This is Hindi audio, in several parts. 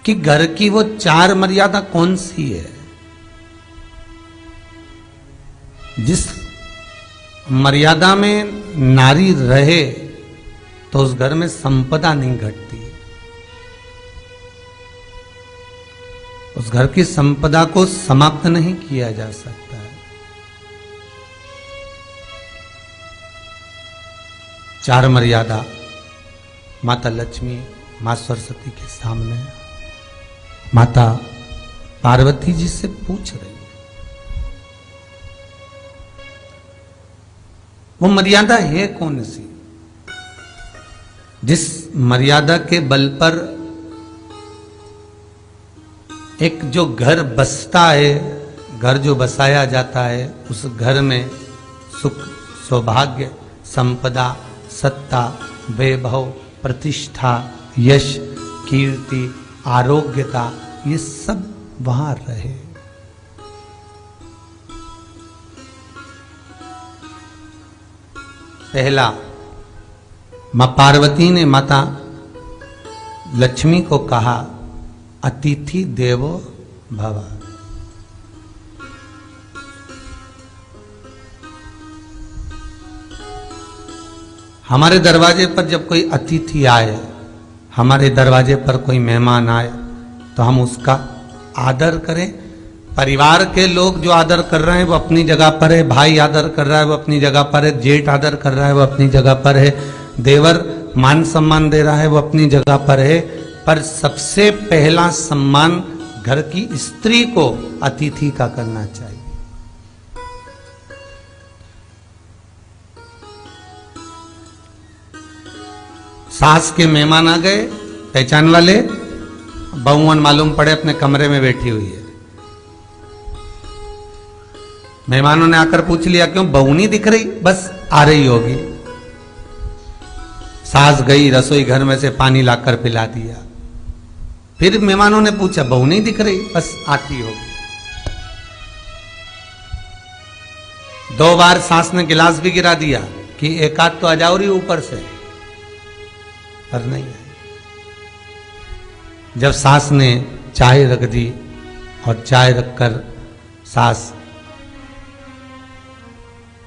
कि घर की वो 4 मर्यादा कौन सी है जिस मर्यादा में नारी रहे तो उस घर में संपदा नहीं घटती, उस घर की संपदा को समाप्त नहीं किया जा सकता है। 4 मर्यादा माता लक्ष्मी, मां सरस्वती के सामने माता पार्वती जी से पूछ रही है। वो मर्यादा है कौन सी जिस मर्यादा के बल पर एक जो घर बसता है, घर जो बसाया जाता है, उस घर में सुख, सौभाग्य, संपदा, सत्ता, वैभव, प्रतिष्ठा, यश, कीर्ति, आरोग्यता, ये सब वहां रहे। पहला, मां पार्वती ने माता लक्ष्मी को कहा, अतिथि देवो भव। हमारे दरवाजे पर जब कोई अतिथि आए, हमारे दरवाजे पर कोई मेहमान आए, तो हम उसका आदर करें। परिवार के लोग जो आदर कर रहे हैं वो अपनी जगह पर है, भाई आदर कर रहा है वो अपनी जगह पर है, जेठ आदर कर रहा है वो अपनी जगह पर है, देवर मान सम्मान दे रहा है वो अपनी जगह पर है। पर सबसे पहला सम्मान घर की स्त्री को अतिथि का करना चाहिए। सास के मेहमान आ गए, पहचान वाले, बहुवन मालूम पड़े अपने कमरे में बैठी हुई है। मेहमानों ने आकर पूछ लिया, क्यों बहू नहीं दिख रही? बस आ रही होगी। सास गई, रसोई घर में से पानी लाकर पिला दिया। फिर मेहमानों ने पूछा, बहू नहीं दिख रही? बस आती होगी। 2 बार सास ने गिलास भी गिरा दिया कि एक आध तो आ जाओ रही ऊपर से, पर नहीं आई। जब सास ने चाय रख दी और चाय रखकर सास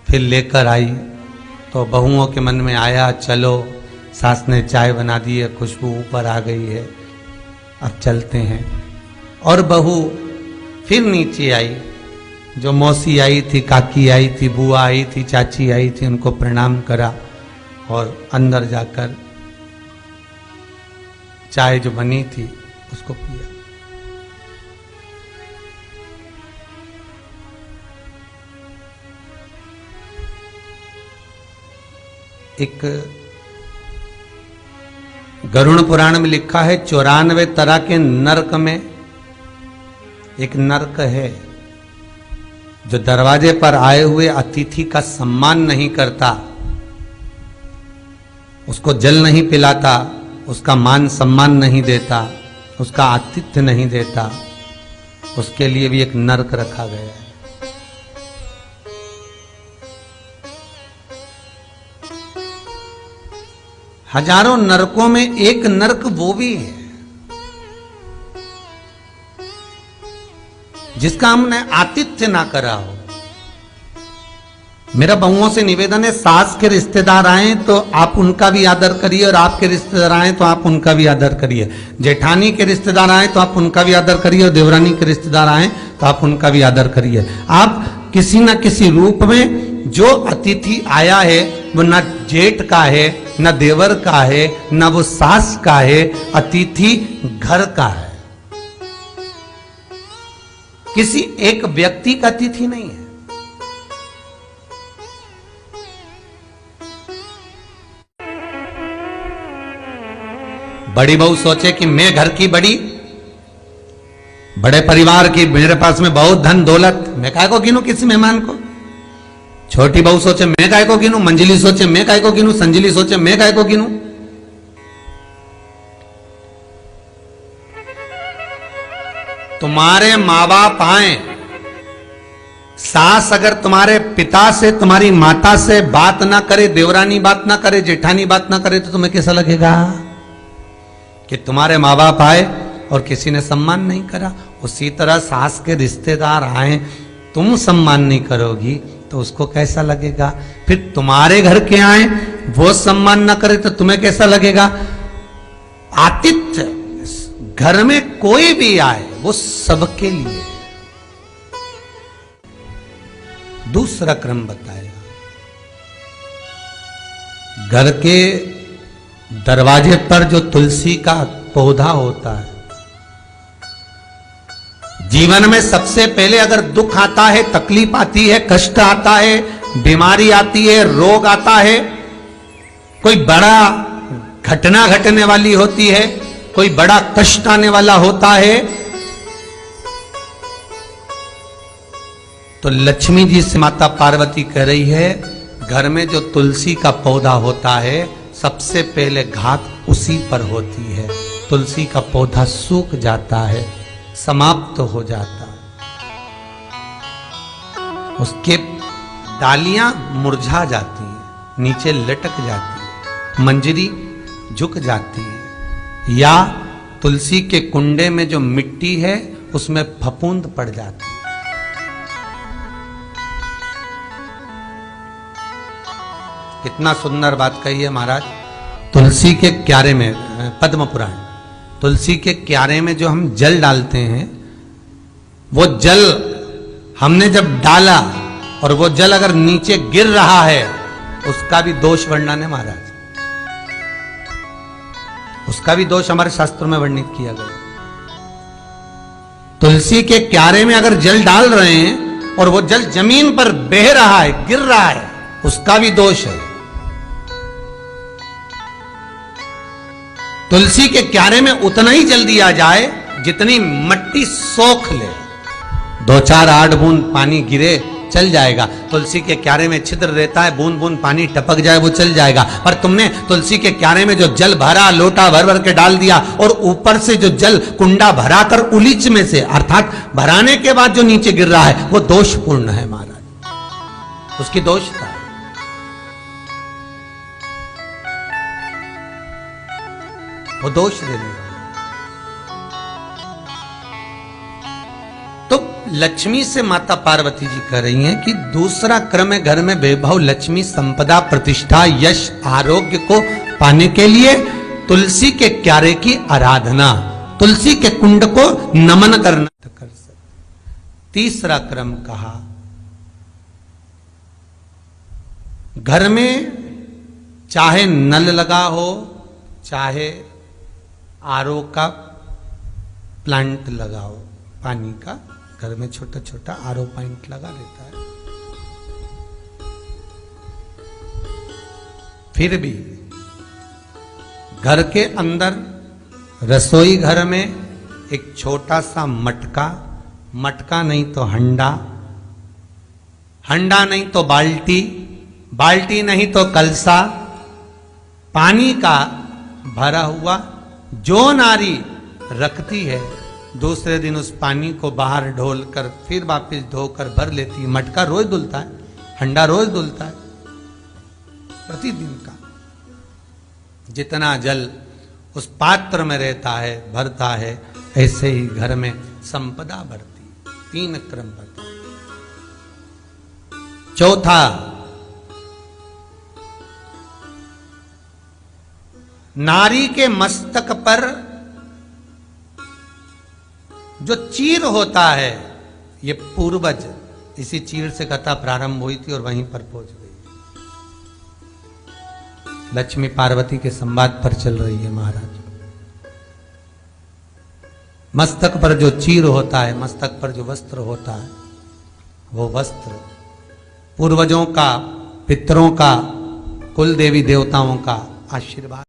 फिर लेकर आई, तो बहुओं के मन में आया, चलो सास ने चाय बना दी है, खुशबू ऊपर आ गई है, अब चलते हैं। और बहू फिर नीचे आई, जो मौसी आई थी, काकी आई थी, बुआ आई थी, चाची आई थी, उनको प्रणाम करा और अंदर जाकर चाय जो बनी थी उसको पिया। एक गरुड़ पुराण में लिखा है, 94 तरह के नरक में एक नरक है जो दरवाजे पर आए हुए अतिथि का सम्मान नहीं करता, उसको जल नहीं पिलाता, उसका मान सम्मान नहीं देता, उसका आतिथ्य नहीं देता, उसके लिए भी एक नरक रखा गया है। हजारों नरकों में एक नरक वो भी है जिसका हमने आतिथ्य ना करा हो। मेरा बहुओं से निवेदन है, सास के रिश्तेदार आए तो आप उनका भी आदर करिए, और आपके रिश्तेदार आए तो आप उनका भी आदर करिए। जेठानी के रिश्तेदार आए तो आप उनका भी आदर करिए, और देवरानी के रिश्तेदार आए तो आप उनका भी आदर करिए। आप किसी न किसी रूप में जो अतिथि आया है वो न जेठ का है, न देवर का है, न वो सास का है, अतिथि घर का है, किसी एक व्यक्ति का अतिथि नहीं है। बड़ी बहू सोचे कि मैं घर की बड़ी, बड़े परिवार की, मेरे पास में बहुत धन दौलत, मैं काय को गिनूं किसी मेहमान को। छोटी बहू सोचे मैं काय को गिनूं, मंजिली सोचे मैं काय को गिनूं, संजिली सोचे मैं काय को गिनूं। तुम्हारे माँ बाप आए, सास अगर तुम्हारे पिता से, तुम्हारी माता से बात ना करे, देवरानी बात ना करे, जेठानी बात ना करे, तो तुम्हें कैसा लगेगा कि तुम्हारे माँ बाप आए और किसी ने सम्मान नहीं करा। उसी तरह सास के रिश्तेदार आए, तुम सम्मान नहीं करोगी तो उसको कैसा लगेगा? फिर तुम्हारे घर के आए, वो सम्मान ना करे तो तुम्हें कैसा लगेगा? आतिथ्य घर में कोई भी आए वो सबके लिए। दूसरा क्रम बताया, घर के दरवाजे पर जो तुलसी का पौधा होता है, जीवन में सबसे पहले अगर दुख आता है, तकलीफ आती है, कष्ट आता है, बीमारी आती है, रोग आता है, कोई बड़ा घटना घटने वाली होती है, कोई बड़ा कष्ट आने वाला होता है, तो लक्ष्मी जी से माता पार्वती कह रही है, घर में जो तुलसी का पौधा होता है सबसे पहले घात उसी पर होती है। तुलसी का पौधा सूख जाता है, समाप्त हो जाता है, उसके डालियां मुरझा जाती हैं, नीचे लटक जाती है, मंजरी झुक जाती है, या तुलसी के कुंडे में जो मिट्टी है उसमें फफूंद पड़ जाती है। कितना सुंदर बात कही है महाराज। तुलसी के क्यारे में, पद्म पुराण, तुलसी के क्यारे में जो हम जल डालते हैं, वो जल हमने जब डाला और वो जल अगर नीचे गिर रहा है, उसका भी दोष वर्णन है महाराज, उसका भी दोष हमारे शास्त्रों में वर्णित किया गया। तुलसी के क्यारे में अगर जल डाल रहे हैं और वो जल जमीन पर बह रहा है, गिर रहा है, उसका भी दोष है। तुलसी के क्यारे में उतना ही जल दिया जाए जितनी मट्टी सोख ले, 2-4 8 बूंद पानी गिरे चल जाएगा। तुलसी के क्यारे में छिद्र रहता है, बूंद बूंद पानी टपक जाए वो चल जाएगा। पर तुमने तुलसी के क्यारे में जो जल भरा, लोटा भर भर के डाल दिया, और ऊपर से जो जल कुंडा भरा कर उलीच में से, अर्थात भराने के बाद जो नीचे गिर रहा है, वो दोषपूर्ण है महाराज, उसकी दोषता है। वो दोष देने वाला। तो लक्ष्मी से माता पार्वती जी कह रही हैं कि दूसरा क्रम है घर में वैभव, लक्ष्मी, संपदा, प्रतिष्ठा, यश, आरोग्य को पाने के लिए तुलसी के क्यारे की आराधना, तुलसी के कुंड को नमन करना कर सकते। तीसरा क्रम कहा, घर में चाहे नल लगा हो, चाहे आरओ का प्लांट लगाओ, पानी का घर में छोटा छोटा आरओ प्लांट लगा रहता है, फिर भी घर के अंदर रसोई घर में एक छोटा सा मटका, मटका नहीं तो हंडा, हंडा नहीं तो बाल्टी, बाल्टी नहीं तो कलसा, पानी का भरा हुआ जो नारी रखती है, दूसरे दिन उस पानी को बाहर ढोल कर फिर वापस धोकर भर लेती है। मटका रोज धुलता है, हंडा रोज धुलता है, प्रतिदिन का। जितना जल उस पात्र में रहता है, भरता है, ऐसे ही घर में संपदा बढ़ती। 3 क्रम बढ़ता। चौथा, नारी के मस्तक पर जो चीर होता है, ये पूर्वज, इसी चीर से कथा प्रारंभ हुई थी और वहीं पर पहुंच गई। लक्ष्मी पार्वती के संवाद पर चल रही है महाराज। मस्तक पर जो चीर होता है, मस्तक पर जो वस्त्र होता है, वो वस्त्र पूर्वजों का, पितरों का, कुल देवी देवताओं का आशीर्वाद।